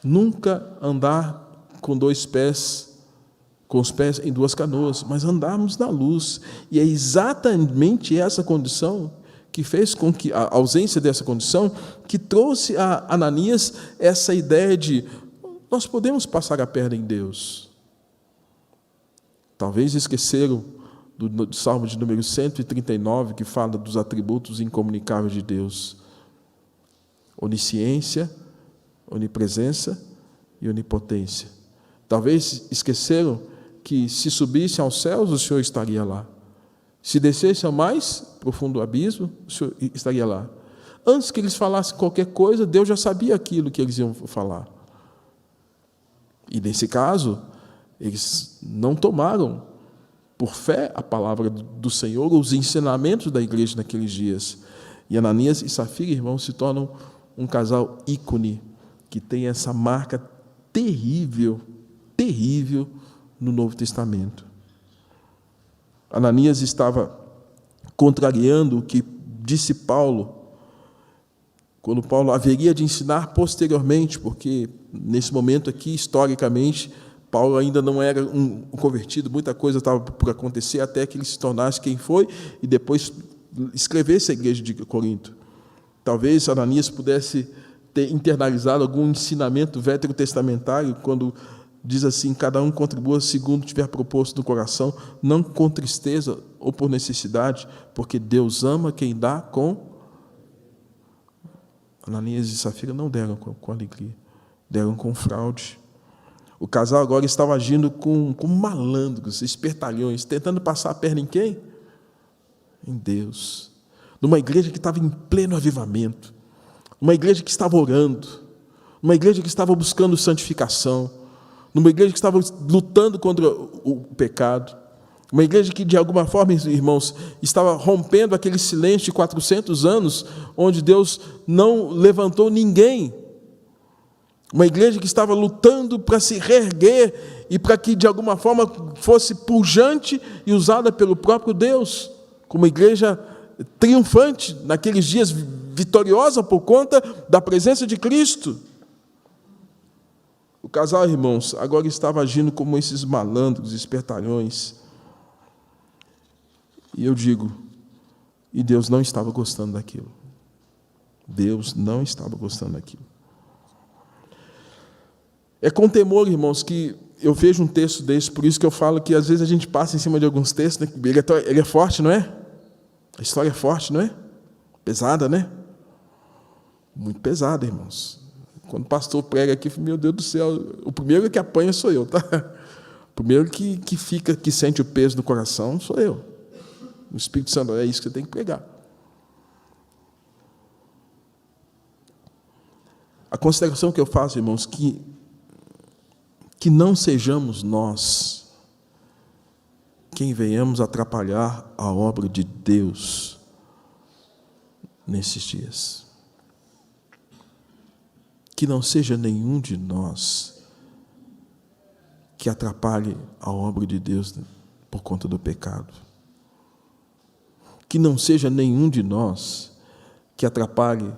Nunca andar com os pés em duas canoas, mas andarmos na luz. E é exatamente essa condição que fez com que, a ausência dessa condição, que trouxe a Ananias essa ideia de nós podemos passar a perna em Deus. Talvez esqueceram do Salmo de número 139, que fala dos atributos incomunicáveis de Deus. Onisciência, onipresença e onipotência. Talvez esqueceram que se subisse aos céus, o Senhor estaria lá. Se descesse ao mais profundo abismo, o Senhor estaria lá. Antes que eles falassem qualquer coisa, Deus já sabia aquilo que eles iam falar. E nesse caso, eles não tomaram por fé a palavra do Senhor, os ensinamentos da igreja naqueles dias. E Ananias e Safira, irmãos, se tornam um casal ícone, que tem essa marca terrível, terrível no Novo Testamento. Ananias estava contrariando o que disse Paulo, quando Paulo haveria de ensinar posteriormente, porque nesse momento aqui, historicamente, Paulo ainda não era um convertido, muita coisa estava por acontecer até que ele se tornasse quem foi e depois escrevesse a igreja de Corinto. Talvez Ananias pudesse ter internalizado algum ensinamento veterotestamentário, quando diz assim, cada um contribua segundo tiver proposto no coração, não com tristeza ou por necessidade, porque Deus ama quem dá com... Ananias e Safira não deram com alegria, deram com fraude. O casal agora estava agindo com malandros, espertalhões, tentando passar a perna em quem? Em Deus. Numa igreja que estava em pleno avivamento, uma igreja que estava orando, uma igreja que estava buscando santificação, numa igreja que estava lutando contra o pecado, uma igreja que, de alguma forma, irmãos, estava rompendo aquele silêncio de 400 anos, onde Deus não levantou ninguém. Uma igreja que estava lutando para se reerguer e para que, de alguma forma, fosse pujante e usada pelo próprio Deus, como uma igreja triunfante, naqueles dias vitoriosa por conta da presença de Cristo. O casal, irmãos, agora estava agindo como esses malandros, espertalhões. E eu digo, e Deus não estava gostando daquilo. Deus não estava gostando daquilo. É com temor, irmãos, que eu vejo um texto desse, por isso que eu falo que às vezes a gente passa em cima de alguns textos, né? Ele é forte, não é? A história é forte, não é? Pesada, né? Muito pesada, irmãos. Quando o pastor prega aqui, meu Deus do céu, o primeiro que apanha sou eu, tá? O primeiro que sente o peso no coração sou eu. O Espírito Santo, é isso que você tem que pregar. A consideração que eu faço, irmãos, que não sejamos nós quem venhamos atrapalhar a obra de Deus nesses dias. Que não seja nenhum de nós que atrapalhe a obra de Deus por conta do pecado. Que não seja nenhum de nós que atrapalhe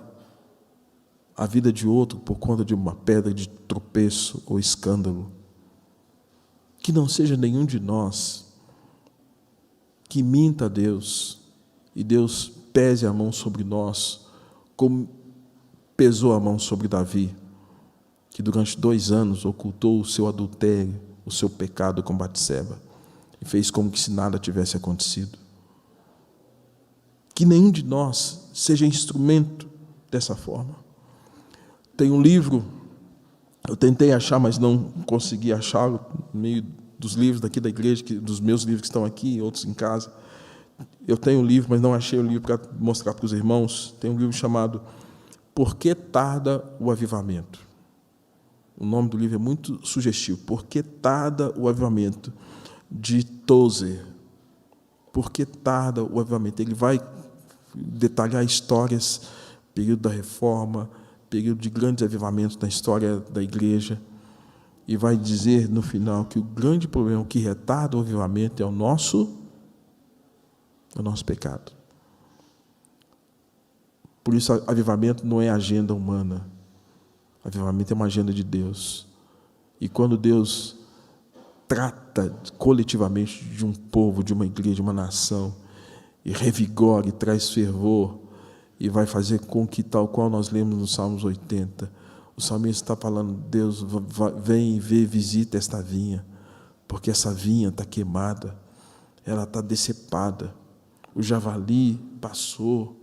a vida de outro por conta de uma pedra de tropeço ou escândalo. que não seja nenhum de nós que minta a Deus e Deus pese a mão sobre nós, como pesou a mão sobre Davi, que durante 2 anos ocultou o seu adultério, o seu pecado com Batseba, e fez como que se nada tivesse acontecido. Que nenhum de nós seja instrumento dessa forma. Tem um livro, eu tentei achar, mas não consegui achá-lo, no meio dos livros daqui da igreja, dos meus livros que estão aqui, outros em casa. Eu tenho um livro, mas não achei o livro para mostrar para os irmãos. Tem um livro chamado Por que Tarda o Avivamento? O nome do livro é muito sugestivo. Por que tarda o avivamento? De Tozer. Por que tarda o avivamento? Ele vai detalhar histórias, período da Reforma, período de grandes avivamentos na história da igreja, e vai dizer no final que o grande problema que retarda o avivamento é o nosso pecado. Por isso, avivamento não é agenda humana. Avivamento é uma agenda de Deus. E quando Deus trata coletivamente de um povo, de uma igreja, de uma nação, e revigora e traz fervor, e vai fazer com que, tal qual nós lemos no Salmos 80, o salmista está falando: Deus, vem e vê, visita esta vinha, porque essa vinha está queimada, ela está decepada. O javali passou.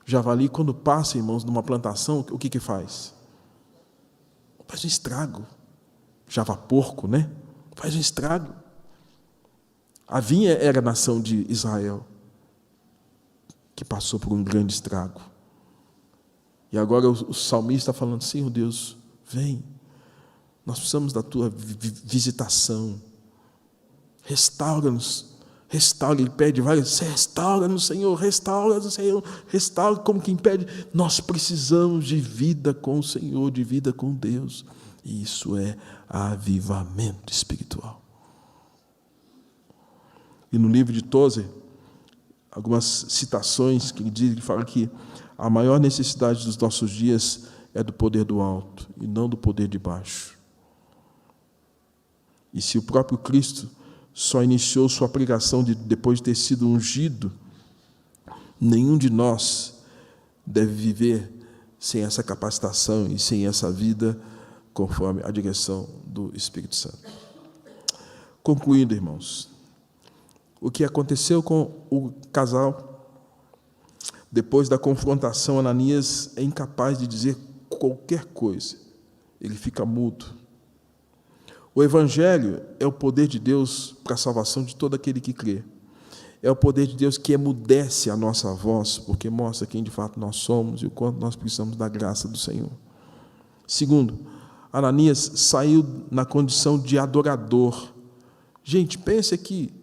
O javali, quando passa, irmãos, numa plantação, o que faz? Faz um estrago. Java-porco, né? Faz um estrago. A vinha era a nação de Israel, que passou por um grande estrago. E agora o salmista está falando: Senhor Deus, vem, nós precisamos da tua visitação, restaura-nos, restaura. Ele pede várias: restaura-nos, Senhor, restaura-nos, Senhor, restaura, como quem pede. Nós precisamos de vida com o Senhor, de vida com Deus, e isso é avivamento espiritual. E no livro de Tozer, algumas citações que ele diz, ele fala que a maior necessidade dos nossos dias é do poder do alto e não do poder de baixo. E se o próprio Cristo só iniciou sua pregação depois de ter sido ungido, nenhum de nós deve viver sem essa capacitação e sem essa vida conforme a direção do Espírito Santo. Concluindo, irmãos, o que aconteceu com o casal, depois da confrontação, Ananias é incapaz de dizer qualquer coisa. Ele fica mudo. O Evangelho é o poder de Deus para a salvação de todo aquele que crê. É o poder de Deus que emudece a nossa voz, porque mostra quem de fato nós somos e o quanto nós precisamos da graça do Senhor. Segundo, Ananias saiu na condição de adorador. Gente, pense aqui,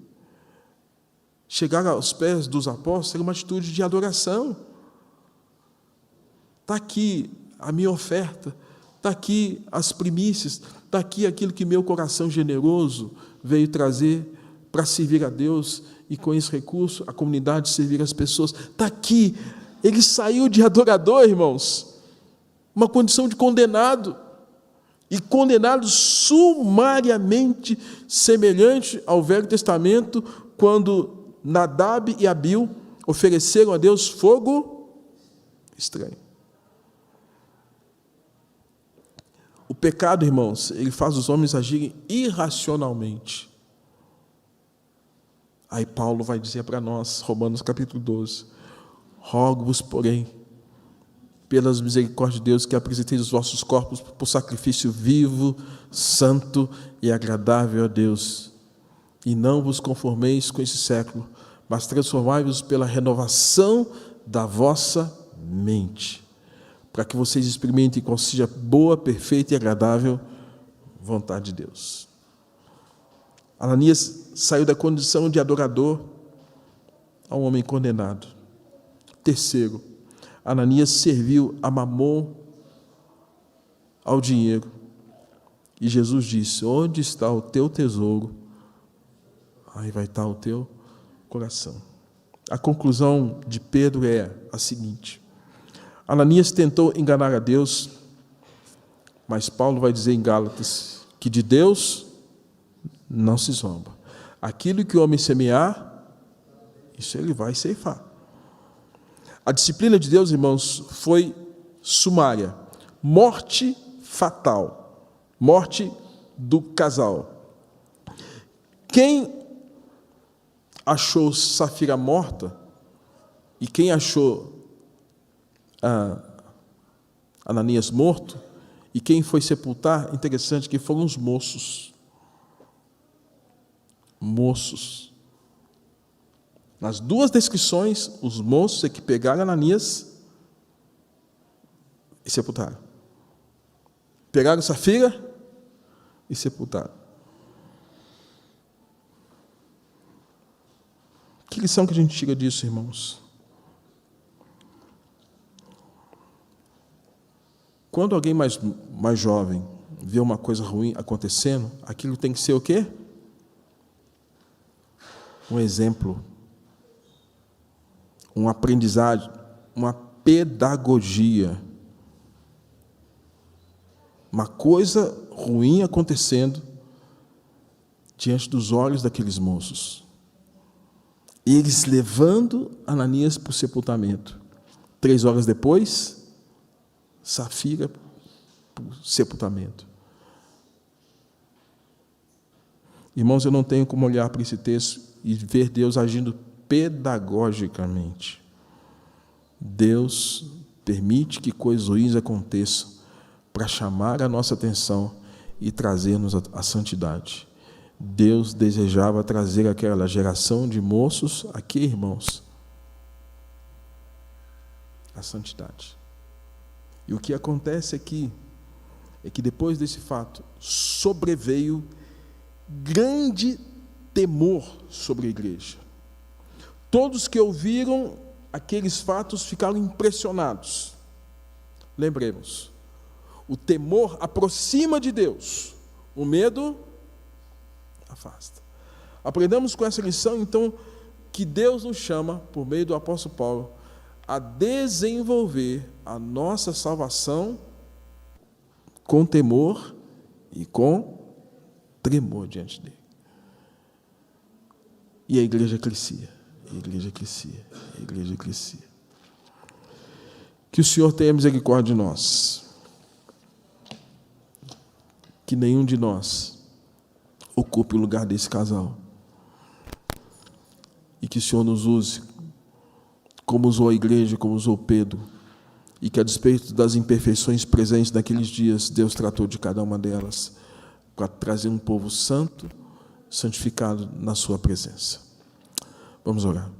chegar aos pés dos apóstolos era uma atitude de adoração. Está aqui a minha oferta, está aqui as primícias, está aqui aquilo que meu coração generoso veio trazer para servir a Deus, e com esse recurso a comunidade servir as pessoas. Está aqui. Ele saiu de adorador, irmãos, uma condição de condenado, e condenado sumariamente, semelhante ao Velho Testamento, quando Nadab e Abiú ofereceram a Deus fogo estranho. O pecado, irmãos, ele faz os homens agirem irracionalmente. Aí Paulo vai dizer para nós, Romanos capítulo 12, rogo-vos, porém, pelas misericórdias de Deus, que apresenteis os vossos corpos por sacrifício vivo, santo e agradável a Deus, e não vos conformeis com esse século, mas transformai-vos pela renovação da vossa mente, para que vocês experimentem qual seja boa, perfeita e agradável vontade de Deus. Ananias saiu da condição de adorador a um homem condenado. Terceiro, Ananias serviu a Mamon, ao dinheiro. E Jesus disse: onde está o teu tesouro, aí vai estar o teu coração. A conclusão de Pedro é a seguinte: Ananias tentou enganar a Deus, mas Paulo vai dizer em Gálatas que de Deus não se zomba. Aquilo que o homem semear, isso ele vai ceifar. A disciplina de Deus, irmãos, foi sumária. Morte fatal. Morte do casal. Quem achou Safira morta e quem achou Ananias morto e quem foi sepultar, interessante que foram os moços. Moços. Nas duas descrições, os moços é que pegaram Ananias e sepultaram. Pegaram Safira e sepultaram. Que lição que a gente tira disso, irmãos? Quando alguém mais jovem vê uma coisa ruim acontecendo, aquilo tem que ser o quê? Um exemplo, um aprendizado, uma pedagogia. Uma coisa ruim acontecendo diante dos olhos daqueles moços. Eles levando Ananias para o sepultamento. 3 horas depois, Safira para o sepultamento. Irmãos, eu não tenho como olhar para esse texto e ver Deus agindo pedagogicamente. Deus permite que coisas ruins aconteçam para chamar a nossa atenção e trazer-nos a santidade. Deus desejava trazer aquela geração de moços aqui, irmãos, a santidade. E o que acontece aqui é que depois desse fato sobreveio grande temor sobre a igreja. Todos que ouviram aqueles fatos ficaram impressionados. Lembremos, o temor aproxima de Deus, o medo afasta. Aprendamos com essa lição, então, que Deus nos chama, por meio do apóstolo Paulo, a desenvolver a nossa salvação com temor e com tremor diante dele. E a igreja crescia, a igreja crescia, a igreja crescia. Que o Senhor tenha misericórdia de nós. Que nenhum de nós ocupe o lugar desse casal. E que o Senhor nos use como usou a igreja, como usou Pedro, e que a despeito das imperfeições presentes naqueles dias, Deus tratou de cada uma delas para trazer um povo santo, santificado na sua presença. Vamos orar.